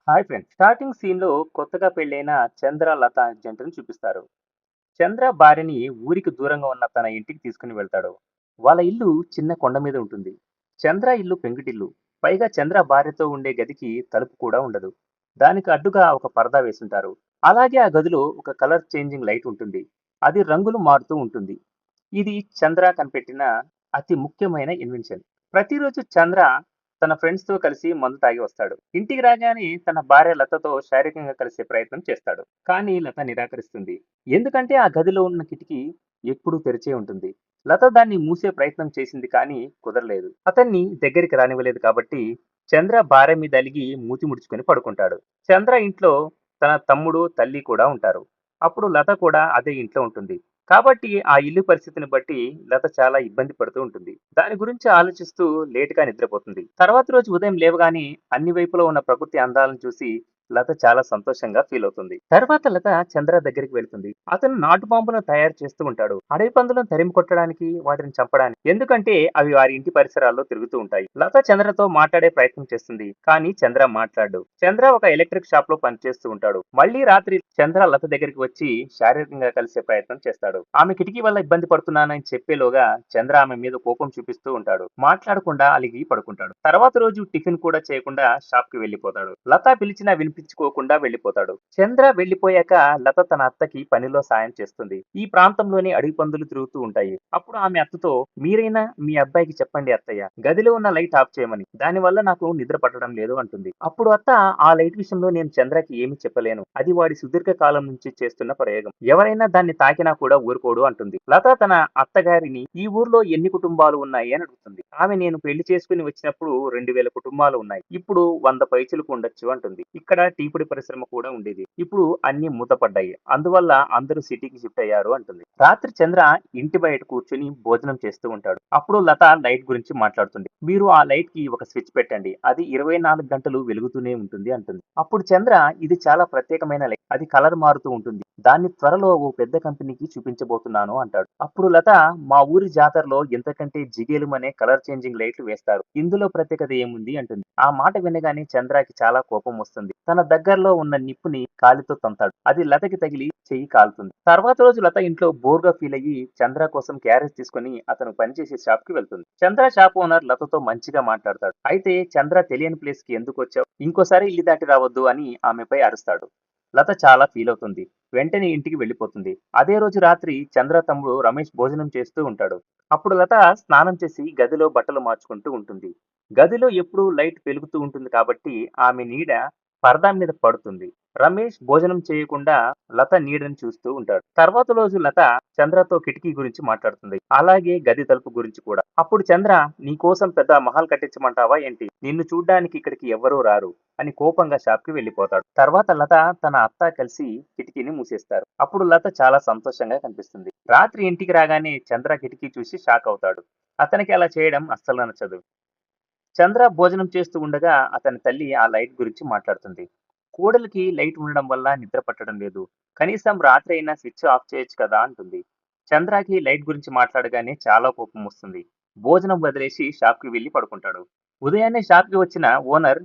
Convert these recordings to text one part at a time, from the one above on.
Hi friends. Starting సీన్‌లో కొత్తగా పెళ్ళైన చంద్ర, లత జంటను చూపిస్తారు. చంద్ర భార్యని ఊరికి దూరంగా ఉన్న తన ఇంటికి తీసుకుని వెళ్తాడు. వాళ్ళ ఇల్లు చిన్న కొండ మీద ఉంటుంది. చంద్ర ఇల్లు పెంకుటిల్లు. పైగా చంద్ర భార్యతో ఉండే గదికి తలుపు కూడా ఉండదు. దానికి అడ్డుగా ఒక పరదా వేసుంటారు. అలాగే ఆ గదిలో ఒక కలర్ చేంజింగ్ లైట్ ఉంటుంది. అది రంగులు మారుతూ ఉంటుంది. ఇది చంద్ర కనిపెట్టిన అతి ముఖ్యమైన ఇన్వెన్షన్. ప్రతిరోజు చంద్ర తన ఫ్రెండ్స్‌తో కలిసి మందు తాగి వస్తాడు. ఇంటికి రాగానే తన భార్య లతతో శారీరకంగా కలిసే ప్రయత్నం చేస్తాడు. కానీ లత నిరాకరిస్తుంది. ఎందుకంటే ఆ గదిలో ఉన్న కిటికీ ఎప్పుడూ తెరిచే ఉంటుంది. లత దాన్ని మూసే ప్రయత్నం చేసింది కానీ కుదరలేదు. అతన్ని దగ్గరికి రానివ్వలేదు కాబట్టి చంద్ర భార్య మీద అలిగి మూతి ముడుచుకొని పడుకుంటాడు. చంద్ర ఇంట్లో తన తమ్ముడు, తల్లి కూడా ఉంటారు. అప్పుడు లత కూడా అదే ఇంట్లో ఉంటుంది. కాబట్టి ఆ ఇల్లు పరిస్థితిని బట్టి లత చాలా ఇబ్బంది పడుతూ ఉంటుంది. దాని గురించి ఆలోచిస్తూ లేట్‌గా నిద్రపోతుంది. తర్వాత రోజు ఉదయం లేవగానే అన్ని వైపులా ఉన్న ప్రకృతి అందాలను చూసి లత చాలా సంతోషంగా ఫీల్ అవుతుంది. తర్వాత లత చంద్ర దగ్గరికి వెళ్తుంది. అతను నాటు బాంబులను తయారు చేస్తూ ఉంటాడు. అడవి పందులను తరిమి కొట్టడానికి, వాటిని చంపడానికి. ఎందుకంటే అవి వారి ఇంటి పరిసరాల్లో తిరుగుతూ ఉంటాయి. లత చంద్రతో మాట్లాడే ప్రయత్నం చేస్తుంది. కానీ చంద్ర మాట్లాడడు. చంద్ర ఒక ఎలక్ట్రిక్ షాప్ లో పనిచేస్తూ ఉంటాడు. మళ్ళీ రాత్రి చంద్ర లత దగ్గరికి వచ్చి శారీరకంగా కలిసే ప్రయత్నం చేస్తాడు. ఆమె కిటికీ వల్ల ఇబ్బంది పడుతున్నానని చెప్పేలోగా చంద్ర ఆమె మీద కోపం చూపిస్తూ ఉంటాడు. మాట్లాడకుండా అలిగి పడుకుంటాడు. తర్వాత రోజు టిఫిన్ కూడా చేయకుండా షాప్ కి వెళ్లిపోతాడు. లత పిలిచినా వినిపించుకోకుండా వెళ్లిపోతాడు. చంద్ర వెళ్లిపోయాక లత తన అత్తకి పనిలో సాయం చేస్తుంది. ఈ ప్రాంతంలోని అడవి పందులు తిరుగుతూ ఉంటాయి. అప్పుడు ఆమె అత్తతో మీరైనా మీ అబ్బాయికి చెప్పండి అత్తయ్య, గదిలో ఉన్న లైట్ ఆఫ్ చేయమని. దానివల్ల నాకు నిద్ర పట్టడం లేదు అంటుంది. అప్పుడు అత్త ఆ లైట్ విషయంలో నేను చంద్రకి ఏమీ చెప్పలేను. అది వాడి సుదీర్ఘ కాలం నుంచి చేస్తున్న ప్రయోగం. ఎవరైనా దాన్ని తాకినా కూడా ఊరుకోడు అంటుంది. లత తన అత్తగారిని ఈ ఊర్లో ఎన్ని కుటుంబాలు ఉన్నాయి అని అడుగుతుంది. ఆమె నేను పెళ్లి చేసుకుని వచ్చినప్పుడు 2000 కుటుంబాలు ఉన్నాయి. ఇప్పుడు 100 పైచిలకు ఉండొచ్చు అంటుంది. ఇక్కడ టీపుడి పరిశ్రమ కూడా ఉండేది. ఇప్పుడు అన్ని మూతపడ్డాయి. అందువల్ల అందరూ సిటీకి షిఫ్ట్ అయ్యారు అంటుంది. రాత్రి చంద్ర ఇంటి బయట కూర్చుని భోజనం చేస్తూ ఉంటాడు. అప్పుడు లత లైట్ గురించి మాట్లాడుతుంది. మీరు ఆ లైట్ కి ఒక స్విచ్ పెట్టండి. అది 24 గంటలు వెలుగుతూనే ఉంటుంది అంటుంది. అప్పుడు చంద్ర ఇది చాలా ప్రత్యేకమైన లైట్. అది కలర్ మారుతూ ఉంటుంది. దాన్ని త్వరలో ఓ పెద్ద కంపెనీకి చూపించబోతున్నాను అంటాడు. అప్పుడు లత మా ఊరి జాతరలో ఇంతకంటే జిగేలుమనే కలర్ చేంజింగ్ లైట్లు వేస్తారు. ఇందులో ప్రత్యేకత ఏముంది అంటుంది. ఆ మాట వినగానే చంద్రకి చాలా కోపం వస్తుంది. తన దగ్గరలో ఉన్న నిప్పుని కాలితో తంతాడు. అది లతకి తగిలి చెయ్యి కాలుతుంది. తర్వాత రోజు లత ఇంట్లో బోర్గా ఫీల్ అయ్యి చంద్ర కోసం క్యారేజ్ తీసుకుని అతను పనిచేసే షాప్ కి వెళ్తుంది. చంద్ర షాప్ ఓనర్ లతతో మంచిగా మాట్లాడతాడు. అయితే చంద్ర తెలియని ప్లేస్ కి ఎందుకు వచ్చావు, ఇంకోసారి ఇల్లు దాటి రావద్దు అని ఆమెపై అరుస్తాడు. లత చాలా ఫీల్ అవుతుంది. వెంటనే ఇంటికి వెళ్ళిపోతుంది. అదే రోజు రాత్రి చంద్ర తమ్ముడు రమేష్ భోజనం చేస్తూ ఉంటాడు. అప్పుడు లత స్నానం చేసి గదిలో బట్టలు మార్చుకుంటూ ఉంటుంది. గదిలో ఎప్పుడూ లైట్ వెలుగుతూ ఉంటుంది కాబట్టి ఆమె నీడ పరదా మీద పడుతుంది. రమేష్ భోజనం చేయకుండా లత నీడని చూస్తూ ఉంటాడు. తర్వాత రోజు లత చంద్రతో కిటికీ గురించి మాట్లాడుతుంది. అలాగే గది తలుపు గురించి కూడా. అప్పుడు చంద్ర నీ కోసం పెద్ద మహల్ కట్టించమంటావా ఏంటి, నిన్ను చూడ్డానికి ఇక్కడికి ఎవ్వరూ రారు అని కోపంగా షాప్ కి వెళ్ళిపోతాడు. తర్వాత లత తన అత్త కలిసి కిటికీని మూసేస్తారు. అప్పుడు లత చాలా సంతోషంగా కనిపిస్తుంది. రాత్రి ఇంటికి రాగానే చంద్ర కిటికీ చూసి షాక్ అవుతాడు. అతనికి అలా చేయడం అస్సలు నచ్చదు. చంద్ర భోజనం చేస్తూ ఉండగా అతని తల్లి ఆ లైట్ గురించి మాట్లాడుతుంది. కోడలికి లైట్ ఉండడం వల్ల నిద్ర పట్టడం లేదు. కనీసం రాత్రి అయినా స్విచ్ ఆఫ్ చేయొచ్చు కదా అంటుంది. చంద్రకి లైట్ గురించి మాట్లాడగానే చాలా కోపం వస్తుంది. భోజనం వదిలేసి షాప్కి వెళ్ళి పడుకుంటాడు. ఉదయాన్నే షాప్కి వచ్చిన ఓనర్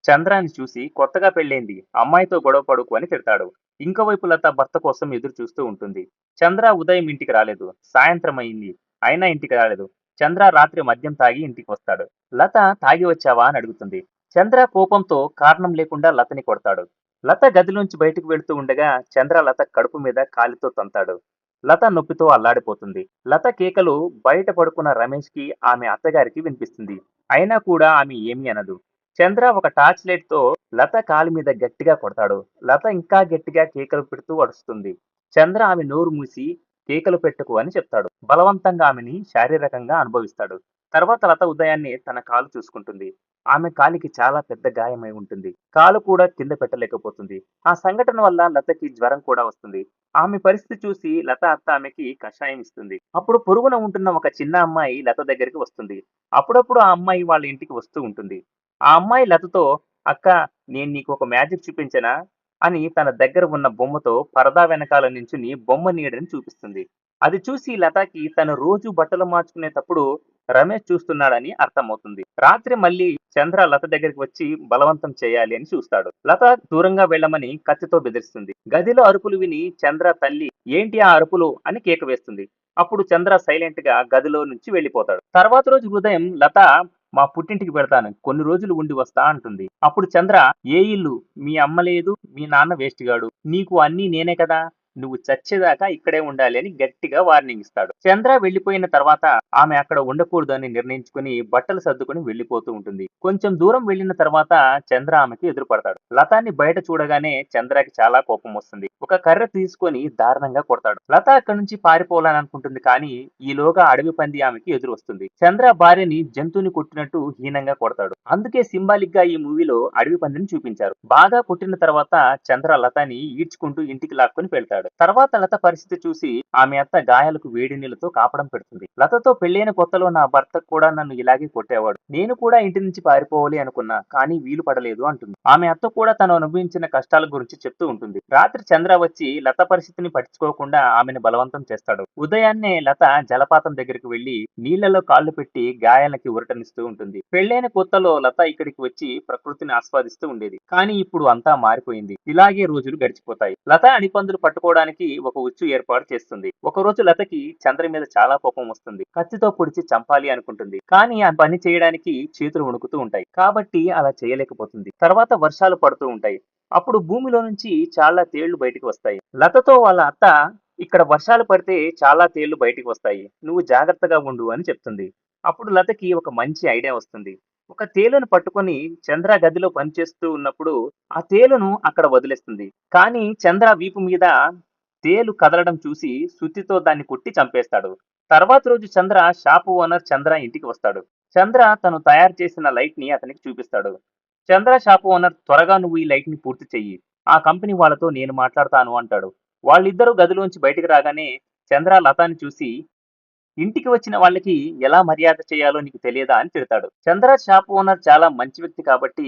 చంద్రాని చూసి కొత్తగా పెళ్ళైంది, అమ్మాయితో గొడవ పడుకు అని తిడతాడు. ఇంకోవైపు లత భర్త కోసం ఎదురు చూస్తూ ఉంటుంది. చంద్ర ఉదయం ఇంటికి రాలేదు. సాయంత్రం అయింది, అయినా ఇంటికి రాలేదు. చంద్ర రాత్రి మద్యం తాగి ఇంటికి వస్తాడు. లత తాగి వచ్చావా అని అడుగుతుంది. చంద్ర కోపంతో కారణం లేకుండా లతని కొడతాడు. లత గదిలోంచి బయటకు వెళ్తూ ఉండగా చంద్ర లత కడుపు మీద కాలితో తంతాడు. లత నొప్పితో అల్లాడిపోతుంది. లత కేకలు బయట పడుకున్న రమేష్ కి ఆమె అత్తగారికి వినిపిస్తుంది. అయినా కూడా ఆమె ఏమీ అనదు. చంద్ర ఒక టార్చ్ లైట్ తో లత కాలి మీద గట్టిగా కొడతాడు. లత ఇంకా గట్టిగా కేకలు పెడుతూ అరుస్తుంది. చంద్ర ఆమె నోరు మూసి కేకలు పెట్టుకు అని చెప్తాడు. బలవంతంగా ఆమెని శారీరకంగా అనుభవిస్తాడు. తర్వాత లత ఉదయాన్నే తన కాలు చూసుకుంటుంది. ఆమె కాలికి చాలా పెద్ద గాయమై ఉంటుంది. కాలు కూడా కింద పెట్టలేకపోతుంది. ఆ సంఘటన వల్ల లతకి జ్వరం కూడా వస్తుంది. ఆమె పరిస్థితి చూసి లత అత్త ఆమెకి కషాయం ఇస్తుంది. అప్పుడు పొరుగున ఉంటున్న ఒక చిన్న అమ్మాయి లత దగ్గరికి వస్తుంది. అప్పుడప్పుడు ఆ అమ్మాయి వాళ్ళ ఇంటికి వస్తూ ఉంటుంది. ఆ అమ్మాయి లతతో అక్క, నేను నీకు ఒక మ్యాజిక్ చూపించనా అని తన దగ్గర ఉన్న బొమ్మతో పరదా వెనకాల నించుని బొమ్మ నీడని చూపిస్తుంది. అది చూసి లతకి తను రోజు బట్టలు మార్చుకునేటప్పుడు రమేష్ చూస్తున్నాడని అర్థమవుతుంది. రాత్రి మళ్ళీ చంద్ర లత దగ్గరికి వచ్చి బలవంతం చేయాలి అని చూస్తాడు. లత దూరంగా వెళ్ళమని కత్తితో బెదిరిస్తుంది. గదిలో అరుపులు విని చంద్ర తల్లి ఏంటి ఆ అరుపులు అని కేక వేస్తుంది. అప్పుడు చంద్ర సైలెంట్ గా గదిలో నుంచి వెళ్ళిపోతాడు. తర్వాత రోజు ఉదయం లత మా పుట్టింటికి పెడతాను కొన్ని రోజులు ఉండి వస్తా అంటుంది. అప్పుడు చంద్ర ఏ ఇల్లు మీ అమ్మ లేదు మీ నాన్న వేస్ట్ గాడు నీకు అన్నీ నేనే కదా నువ్వు చచ్చేదాకా ఇక్కడే ఉండాలి అని గట్టిగా వార్నింగ్ ఇస్తాడు. చంద్ర వెళ్లిపోయిన తర్వాత ఆమె అక్కడ ఉండకూడదు అని నిర్ణయించుకుని బట్టలు సర్దుకుని వెళ్లిపోతూ ఉంటుంది. కొంచెం దూరం వెళ్లిన తర్వాత చంద్ర ఆమెకి ఎదురుపడతాడు. లతాన్ని బయట చూడగానే చంద్రకి చాలా కోపం వస్తుంది. ఒక కర్ర తీసుకొని దారుణంగా కొడతాడు. లత అక్కడి నుంచి పారిపోవాలని అనుకుంటుంది కానీ ఈలోగా అడవి పంది ఆమెకి ఎదురు వస్తుంది. చంద్ర భార్యని జంతువుని కొట్టినట్టు హీనంగా కొడతాడు. అందుకే సింబాలిక్ గా ఈ మూవీలో అడవి పందిని చూపించారు. బాగా కొట్టిన తర్వాత చంద్ర లతని ఈడ్చుకుంటూ ఇంటికి లాక్కొని వెళ్తాడు. తర్వాత లత పరిస్థితి చూసి ఆమె అత్త గాయాలకు వేడి నీళ్లతో కాపడం పెడుతుంది. లతతో పెళ్లైన కొత్తలో నా భర్త కూడా నన్ను ఇలాగే కొట్టేవాడు. నేను కూడా ఇంటి నుంచి పారిపోవాలి అనుకున్నా కానీ వీలు పడలేదు అంటుంది. ఆమె అత్త కూడా తను అనుభవించిన కష్టాల గురించి చెప్తూ ఉంటుంది. రాత్రి చంద్ర వచ్చి లత పరిస్థితిని పట్టించుకోకుండా ఆమెను బలవంతం చేస్తాడు. ఉదయాన్నే లత జలపాతం దగ్గరికి వెళ్లి నీళ్లలో కాళ్లు పెట్టి గాయాలకి ఉరటనిస్తూ ఉంటుంది. పెళ్లైన కొత్తలో లత ఇక్కడికి వచ్చి ప్రకృతిని ఆస్వాదిస్తూ ఉండేది. కానీ ఇప్పుడు అంతా మారిపోయింది. ఇలాగే రోజులు గడిచిపోతాయి. లత అడిపందులు పట్టుకోవడానికి ఒక ఉచ్చు ఏర్పాటు చేస్తుంది. ఒక రోజు లతకి చంద్ర మీద చాలా కోపం వస్తుంది. కత్తితో పొడిచి చంపాలి అనుకుంటుంది. కానీ ఆ పని చేయడానికి చేతులు వణుకుతూ ఉంటాయి. కాబట్టి అలా చేయలేకపోతుంది. తర్వాత వర్షాలు పడుతూ ఉంటాయి. అప్పుడు భూమిలో నుంచి చాలా తేళ్లు బయటికి వస్తాయి. లతతో వాళ్ళ అత్త ఇక్కడ వర్షాలు పడితే చాలా తేళ్లు బయటికి వస్తాయి. నువ్వు జాగ్రత్తగా ఉండు అని చెప్తుంది. అప్పుడు లతకి ఒక మంచి ఐడియా వస్తుంది. ఒక తేలును పట్టుకొని చంద్ర గదిలో పనిచేస్తూ ఉన్నప్పుడు ఆ తేలును అక్కడ వదిలేస్తుంది. కానీ చంద్ర వీపు మీద తేలు కదలడం చూసి సుత్తితో దాన్ని కొట్టి చంపేస్తాడు. తర్వాత రోజు చంద్ర షాపు ఓనర్ చంద్ర ఇంటికి వస్తాడు. చంద్ర తను తయారు చేసిన లైట్ ని అతనికి చూపిస్తాడు. చంద్ర షాపు ఓనర్ త్వరగా నువ్వు ఈ లైట్ ని పూర్తి చెయ్యి. ఆ కంపెనీ వాళ్ళతో నేను మాట్లాడతాను అంటాడు. వాళ్ళిద్దరూ గదిలోంచి బయటికి రాగానే చంద్ర లతాని చూసి ఇంటికి వచ్చిన వాళ్ళకి ఎలా మర్యాద చేయాలో నీకు తెలియదా అని తిడతాడు. చంద్ర షాప్ ఓనర్ చాలా మంచి వ్యక్తి కాబట్టి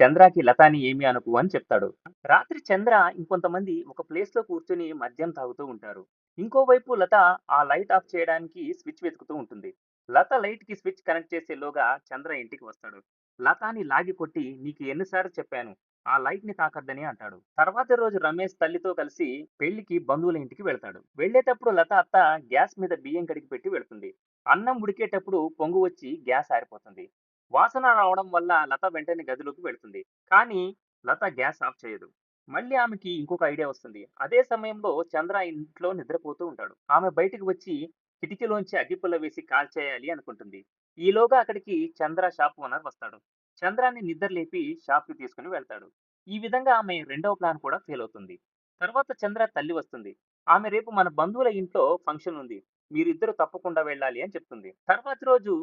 చంద్రకి లతాని ఏమీ అనుకు అని చెప్తాడు. రాత్రి చంద్ర ఇంకొంతమంది ఒక ప్లేస్ లో కూర్చొని మద్యం తాగుతూ ఉంటారు. ఇంకోవైపు లత ఆ లైట్ ఆఫ్ చేయడానికి స్విచ్ వెతుకుతూ ఉంటుంది. లత లైట్ కి స్విచ్ కనెక్ట్ చేసేలోగా చంద్ర ఇంటికి వస్తాడు. లతాని లాగి కొట్టి నీకు ఎన్నిసార్లు చెప్పాను ఆ లైట్ ని తాకద్దని అంటాడు. తర్వాత రోజు రమేష్ తల్లితో కలిసి పెళ్లికి బంధువుల ఇంటికి వెళ్తాడు. వెళ్లేటప్పుడు లత అత్త గ్యాస్ మీద బియ్యం కడిగి పెట్టి వెళ్తుంది. అన్నం ఉడికేటప్పుడు పొంగు వచ్చి గ్యాస్ ఆరిపోతుంది. వాసన రావడం వల్ల లత వెంటనే గదిలోకి వెళ్తుంది. కానీ లత గ్యాస్ ఆఫ్ చేయదు. మళ్ళీ ఆమెకి ఇంకొక ఐడియా వస్తుంది. అదే సమయంలో చంద్ర ఇంట్లో నిద్రపోతూ ఉంటాడు. ఆమె బయటికి వచ్చి కిటికీలోంచి అగ్గిపుల్ల వేసి కాల్చేయాలి అనుకుంటుంది. ఈలోగా అక్కడికి చంద్ర షాప్ ఓనర్ వస్తాడు. చంద్రాన్ని నిద్ర లేపి షాప్ కి తీసుకుని వెళ్తాడు. ఈ విధంగా ఆమె రెండవ ప్లాన్ కూడా ఫెయిల్ అవుతుంది. తర్వాత చంద్ర తల్లి వస్తుంది. ఆమె రేపు మన బంధువుల ఇంట్లో ఫంక్షన్ ఉంది. మీరిద్దరూ తప్పకుండా వెళ్ళాలి అని చెప్తుంది. తర్వాత రోజు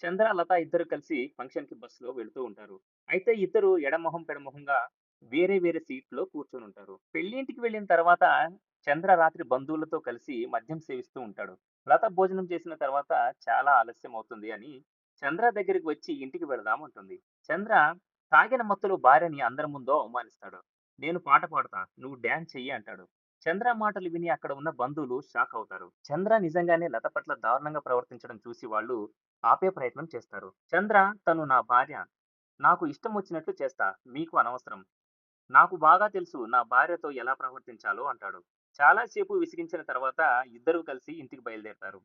చంద్ర లత ఇద్దరు కలిసి ఫంక్షన్ కి బస్సులో వెళ్తూ ఉంటారు. అయితే ఇద్దరు ఎడమొహం పెడమొహంగా వేరే వేరే సీట్లో కూర్చొని ఉంటారు. పెళ్లింటికి వెళ్ళిన తర్వాత చంద్ర రాత్రి బంధువులతో కలిసి మద్యం సేవిస్తూ ఉంటాడు. లత భోజనం చేసిన తర్వాత చాలా ఆలస్యం అవుతుంది అని చంద్ర దగ్గరికి వచ్చి ఇంటికి వెళదాం అంటుంది. చంద్ర తాగిన మత్తులో భార్యని అందరి ముందో అవమానిస్తాడు. నేను పాట పాడతా నువ్వు డాన్స్ చెయ్యి అంటాడు. చంద్ర మాటలు విని అక్కడ ఉన్న బంధువులు షాక్ అవుతారు. చంద్ర నిజంగానే లత పట్ల దారుణంగా ప్రవర్తించడం చూసి వాళ్ళు ఆపే ప్రయత్నం చేస్తారు. చంద్ర తను నా భార్య. నాకు ఇష్టం వచ్చినట్లు చేస్తా. మీకు అనవసరం. నాకు బాగా తెలుసు నా భార్యతో ఎలా ప్రవర్తించాలో అంటాడు. చాలా సేపు విసిగించిన తర్వాత ఇద్దరూ కలిసి ఇంటికి బయలుదేరతారు.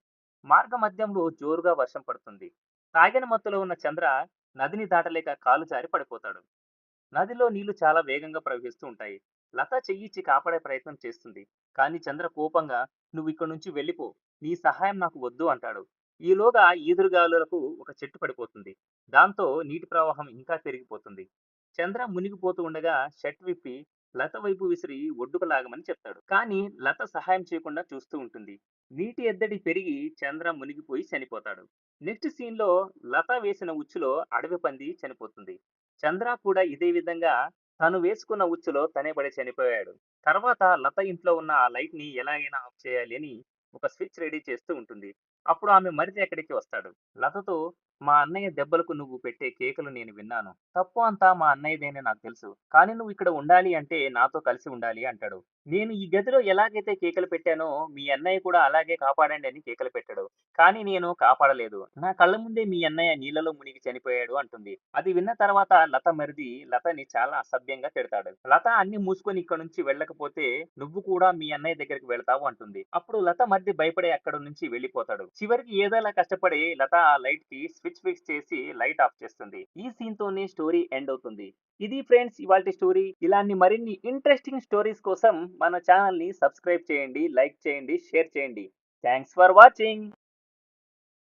మార్గ మధ్యంలో జోరుగా వర్షం పడుతుంది. తాగిన మత్తులో ఉన్న చంద్ర నదిని దాటలేక కాలు జారి పడిపోతాడు. నదిలో నీళ్లు చాలా వేగంగా ప్రవహిస్తూ ఉంటాయి. లత చెయ్యిచ్చి కాపాడే ప్రయత్నం చేస్తుంది. కానీ చంద్ర కోపంగా నువ్వు ఇక్కడి నుంచి వెళ్ళిపో. నీ సహాయం నాకు వద్దు అంటాడు. ఈలోగా ఈదురుగాలులకు ఒక చెట్టు పడిపోతుంది. దాంతో నీటి ప్రవాహం ఇంకా పెరిగిపోతుంది. చంద్ర మునిగిపోతూ ఉండగా షర్ట్ విప్పి లత వైపు విసిరి ఒడ్డుకు లాగమని చెప్తాడు. కానీ లత సహాయం చేయకుండా చూస్తూ ఉంటుంది. నీటి ఎద్దడి పెరిగి చంద్ర మునిగిపోయి చనిపోతాడు. నెక్స్ట్ సీన్ లో లత వేసిన ఉచ్చులో అడవి పంది చనిపోతుంది. చంద్ర కూడా ఇదే విధంగా తను వేసుకున్న ఉచ్చులో తనే పడి చనిపోయాడు. తర్వాత లత ఇంట్లో ఉన్న ఆ లైట్ ని ఎలాగైనా ఆఫ్ చేయాలి అని ఒక స్విచ్ రెడీ చేస్తూ ఉంటుంది. అప్పుడు ఆమె మరిది అక్కడికి వస్తాడు. లతతో మా అన్నయ్య దెబ్బలకు నువ్వు పెట్టే కేకలు నేను విన్నాను. తప్పు అంతా మా అన్నయ్యదేనని నాకు తెలుసు. కానీ నువ్వు ఇక్కడ ఉండాలి అంటే నాతో కలిసి ఉండాలి అంటాడు. నేను ఈ గదిలో ఎలాగైతే కేకలు పెట్టానో మీ అన్నయ్య కూడా అలాగే కాపాడండి అని కేకలు పెట్టాడు. కానీ నేను కాపాడలేదు. నా కళ్ళ ముందే మీ అన్నయ్య నీళ్లలో మునిగి చనిపోయాడు అంటుంది. అది విన్న తర్వాత లత మరిది లతని చాలా అసభ్యంగా తిడతాడు. లత అన్ని మూసుకొని ఇక్కడ నుంచి వెళ్ళకపోతే నువ్వు కూడా మీ అన్నయ్య దగ్గరికి వెళ్తావు అంటుంది. అప్పుడు లత మరిది భయపడి అక్కడ నుంచి వెళ్ళిపోతాడు. చివరికి ఏదోలా కష్టపడి లత ఆ లైట్ కి స్విచ్ ఫిక్స్ చేసి లైట్ ఆఫ్ చేస్తుంది. ఈ సీన్ తోనే స్టోరీ ఎండ్ అవుతుంది. ఇది ఫ్రెండ్స్ ఇవాల్టి స్టోరీ. ఇలాంటి మరిన్ని ఇంట్రెస్టింగ్ స్టోరీస్ కోసం మన ఛానల్ ని సబ్స్క్రైబ్ చేయండి, లైక్ చేయండి, షేర్ చేయండి. Thanks for watching.